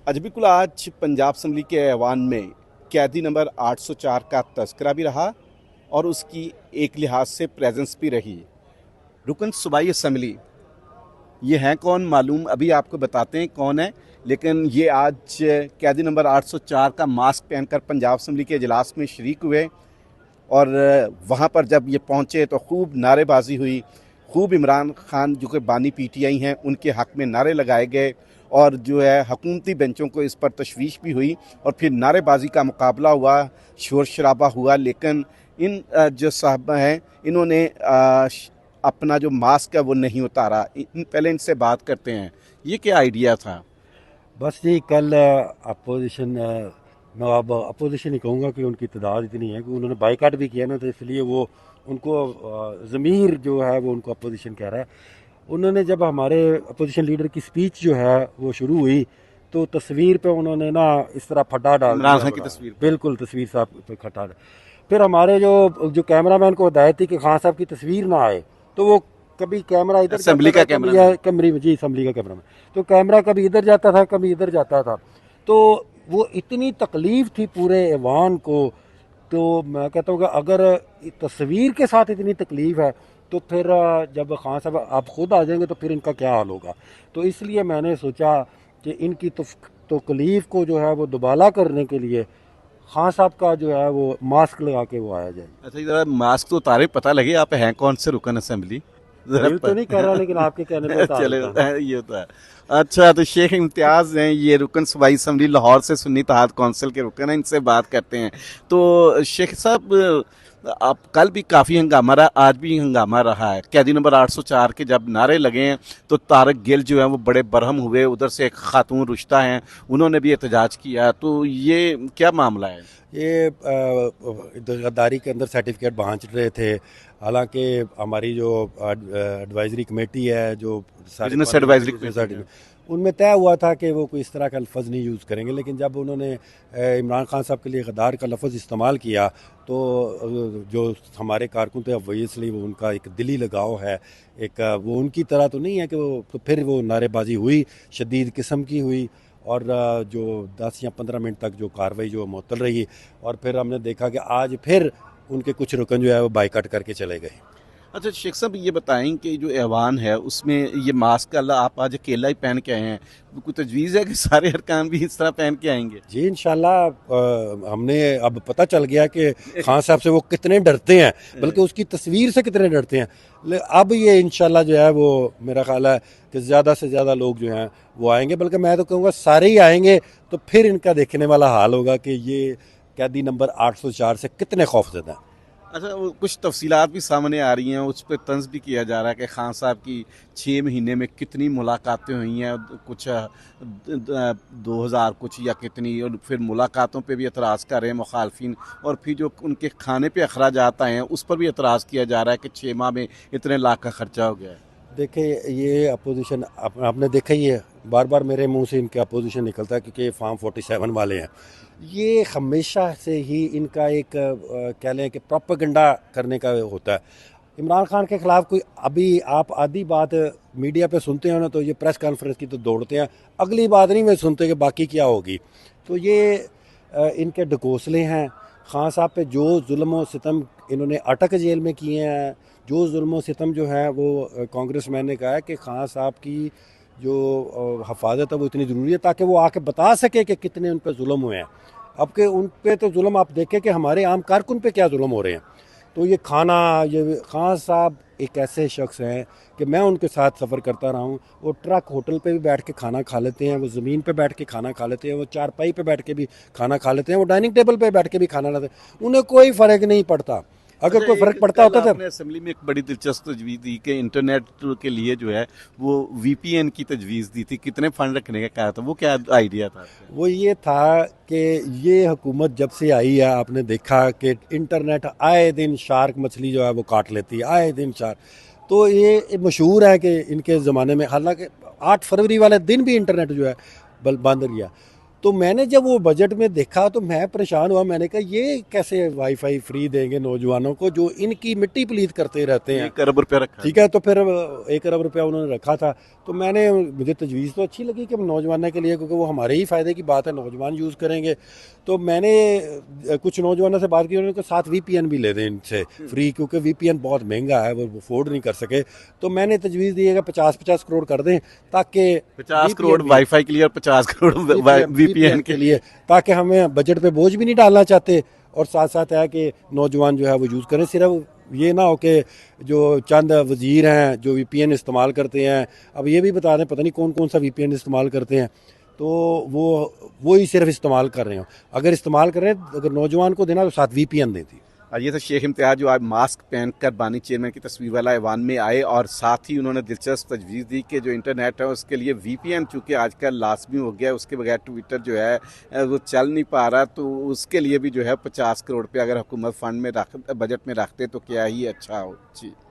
अच्छा, बिल्कुल आज पंजाब असम्बली के ऐवान में कैदी नंबर 804 का तस्करा भी रहा और उसकी एक लिहाज से प्रेजेंस भी रही। रुकन सूबाई असम्बली ये हैं कौन मालूम, अभी आपको बताते हैं कौन है। लेकिन ये आज कैदी नंबर 804 का मास्क पहनकर पंजाब असम्बली के इजलास में शरीक हुए और वहाँ पर जब ये पहुँचे तो खूब नारेबाजी हुई, खूब इमरान खान जो कि बानी पीटीआई हैं उनके हक़ में नारे लगाए गए और जो है हुकूमती बेंचों को इस पर तशवीश भी हुई और फिर नारेबाजी का मुकाबला हुआ, शोर शराबा हुआ। लेकिन इन जो साहब हैं इन्होंने अपना जो मास्क है वो नहीं उतारा। पहले इनसे बात करते हैं, ये क्या आइडिया था? बस जी कल अपोजिशन मैं अब अपोजिशन ही कहूँगा कि उनकी तादाद इतनी है कि उन्होंने बाइकाट भी किया ना, तो इसलिए वो उनको ज़मीर जो है वो उनको अपोजिशन कह रहा है। उन्होंने जब हमारे अपोजिशन लीडर की स्पीच जो है वो शुरू हुई तो तस्वीर पे उन्होंने ना इस तरह फटा डाल इमरान दिया खान की बड़ा। तस्वीर पे। बिल्कुल तस्वीर साहब पे खटा। फिर हमारे जो कैमरामैन को हिदायत थी कि खान साहब की तस्वीर ना आए, तो वो कभी कैमरा इधर असेंबली जाता का था, कभी कैमरामैन। कमरी में जी असेंबली का कैमरा में, तो कैमरा कभी इधर जाता था कभी इधर जाता था। तो वो इतनी तकलीफ थी पूरे ऐवान को। तो मैं कहता हूँ कि अगर तस्वीर के साथ इतनी तकलीफ है तो फिर जब खान साहब आप खुद आ जाएंगे तो फिर इनका क्या हाल होगा। तो इसलिए मैंने सोचा कि इनकी तकलीफ को जो है वो दुबाला करने के लिए खान साहब का जो है वो मास्क लगा के वो आया जाए। अच्छा, जरा मास्क तो उतारे, पता लगे आप हैं कौन से रुकन असेंबली। जरा दिल तो नहीं कर रहा लेकिन आपके कहने पे उतार चले, देता हूँ। ये होता है। अच्छा, तो शेख इम्तियाज हैं, ये रुकन सूबाई असम्बली लाहौर से सुन्नी इत्तेहाद कौंसिल के रुकन हैं, इनसे बात करते हैं। तो शेख साहब, आप कल भी काफ़ी हंगामा रहा, आज भी हंगामा रहा है। कैदी नंबर 804 के जब नारे लगे हैं तो तारक गिल जो है वो बड़े बरहम हुए, उधर से एक खातून रुश्ता हैं उन्होंने भी एहतजाज किया। तो ये क्या मामला है? ये गद्दारी के अंदर सर्टिफिकेट बांट रहे थे। हालांकि हमारी जो एडवाइजरी कमेटी है, जो सारे बिजनेस एडवाइजरी कमेटी है। उनमें तय हुआ था कि वो कोई इस तरह का लफ्ज़ नहीं यूज़ करेंगे, लेकिन जब उन्होंने इमरान खान साहब के लिए गद्दार का लफ्ज़ इस्तेमाल किया तो जो हमारे कारकुन थे ऑब्वियसली वो उनका एक दिली लगाव है, एक वो उनकी तरह तो नहीं है कि वो, तो फिर वो नारेबाजी हुई, शदीद किस्म की हुई और जो 10 या 15 मिनट तक जो कार्रवाई जो मुअत्तल रही और फिर हमने देखा कि आज फिर उनके कुछ रुकन जो है वो बाइकाट करके चले गए। अच्छा शेख साहब, ये बताएं कि जो ऐवान है उसमें ये मास्क अल्लाह आप आज अकेला ही पहन के आए हैं, कोई तजवीज़ है कि सारे अरकान भी इस तरह पहन के आएंगे? जी इंशाल्लाह हमने अब पता चल गया कि खान साहब से वो कितने डरते हैं, बल्कि उसकी तस्वीर से कितने डरते हैं। अब ये इंशाल्लाह जो है वो मेरा ख्याल है कि ज़्यादा से ज़्यादा लोग जो हैं वो आएंगे, बल्कि मैं तो कहूँगा सारे ही आएंगे। तो फिर इनका देखने वाला हाल होगा कि ये कैदी नंबर 804 से कितने खौफजदा हैं। अच्छा, वो कुछ तफसीलात भी सामने आ रही हैं, उस पर तंज भी किया जा रहा है कि खान साहब की 6 महीने में कितनी मुलाकातें हुई हैं, कुछ 2000 कुछ या कितनी, और फिर मुलाकातों पे भी एतराज़ कर रहे हैं मुखालफिन, और फिर जो उनके खाने पे अखराजात आए हैं उस पर भी एतराज़ किया जा रहा है कि 6 माह में इतने लाख का खर्चा हो गया है। देखिए ये अपोजिशन आपने देखा ही है, बार बार मेरे मुंह से इनके अपोजिशन निकलता है क्योंकि ये फार्म 47 वाले हैं। ये हमेशा से ही इनका एक कह लें कि प्रोपेगेंडा करने का होता है। इमरान खान के ख़िलाफ़ कोई अभी आप आधी बात मीडिया पे सुनते हो ना, तो ये प्रेस कॉन्फ्रेंस की तो दौड़ते हैं, अगली बात नहीं मैं सुनते कि बाकी क्या होगी। तो ये इनके ढकोसले हैं। खान साहब पे जो जुल्म और सितम इन्होंने अटक जेल में किए हैं, जो जुल्म और सितम जो है वो कांग्रेस मैन ने कहा है कि खान साहब की जो हफाजत है वो इतनी ज़रूरी है ताकि वो आके बता सके कि कितने उन पर जुल्म हुए हैं। अब के उन पे तो जुल्म आप देखें कि हमारे आम कारकुन पे क्या जुल्म हो रहे हैं। तो ये खान साहब एक ऐसे शख्स हैं कि मैं उनके साथ सफ़र करता रहा हूँ। वो ट्रक होटल पे भी बैठ के खाना खा लेते हैं, वो ज़मीन पे बैठ के खाना खा लेते हैं, वो चारपाई पे बैठ के भी खाना खा लेते हैं, वो डाइनिंग टेबल पे बैठ के भी खाना लेते हैं। उन्हें कोई फ़र्क नहीं पड़ता। अगर कोई फ़र्क पड़ता होता तो आपने असेंबली में एक बड़ी दिलचस्प तजवीज़ दी कि इंटरनेट के लिए जो है वो वीपीएन की तजवीज़ दी थी, कितने फंड रखने का कहा था, वो क्या आइडिया था आपका? वो ये था कि ये हुकूमत जब से आई है आपने देखा कि इंटरनेट आए दिन शार्क मछली जो है वो काट लेती है, आए दिन शार्क। तो ये मशहूर है कि इनके ज़माने में, हालांकि 8 फरवरी वाले दिन भी इंटरनेट जो है बंद गया। تو میں نے جب وہ بجٹ میں دیکھا تو میں پریشان ہوا. میں نے کہا یہ کیسے وائی فائی فری دیں گے نوجوانوں کو جو ان کی مٹی پلیت کرتے رہتے ہیں. 1 ارب روپیہ رکھا ٹھیک ہے, تو پھر 1 ارب روپیہ انہوں نے رکھا تھا. تو مجھے تجویز تو اچھی لگی کہ نوجوانوں کے لیے, کیونکہ وہ ہمارے ہی فائدے کی بات ہے, نوجوان یوز کریں گے. تو میں نے کچھ نوجوانوں سے بات کی, انہوں نے کہا ساتھ وی پی این بھی لے دیں ان سے فری, کیونکہ وی پی این بہت مہنگا ہے, وہ افورڈ نہیں کر سکے. تو میں نے تجویز دی ہے کہ 50 کروڑ کر دیں, تاکہ 50 کروڑ وائی فائی کے لیے اور 50 کروڑ وی پی این کے لیے. تاکہ ہمیں بجٹ پہ بوجھ بھی نہیں ڈالنا چاہتے, اور ساتھ ساتھ ہے کہ نوجوان جو ہے وہ یوز کریں. صرف یہ نہ ہو کہ جو چند وزیر ہیں جو وی پی این استعمال کرتے ہیں, اب یہ بھی بتا دیں پتہ نہیں کون کون سا وی پی این استعمال کرتے ہیں, تو وہی صرف استعمال کر رہے ہوں. اگر استعمال کریں, اگر نوجوان کو دینا تو ساتھ وی پی این دیں تھی. اور یہ تھا شیخ امتیاز جو آج ماسک پہن کر بانی چیئرمین کی تصویر والا ایوان میں آئے, اور ساتھ ہی انہوں نے دلچسپ تجویز دی کہ جو انٹرنیٹ ہے اس کے لیے وی پی این چونکہ آج کل لازمی ہو گیا, اس کے بغیر ٹویٹر جو ہے وہ چل نہیں پا رہا, تو اس کے لیے بھی جو ہے 50 کروڑ روپے اگر حکومت فنڈ میں بجٹ میں رکھتے تو کیا ہی اچھا ہو. جی.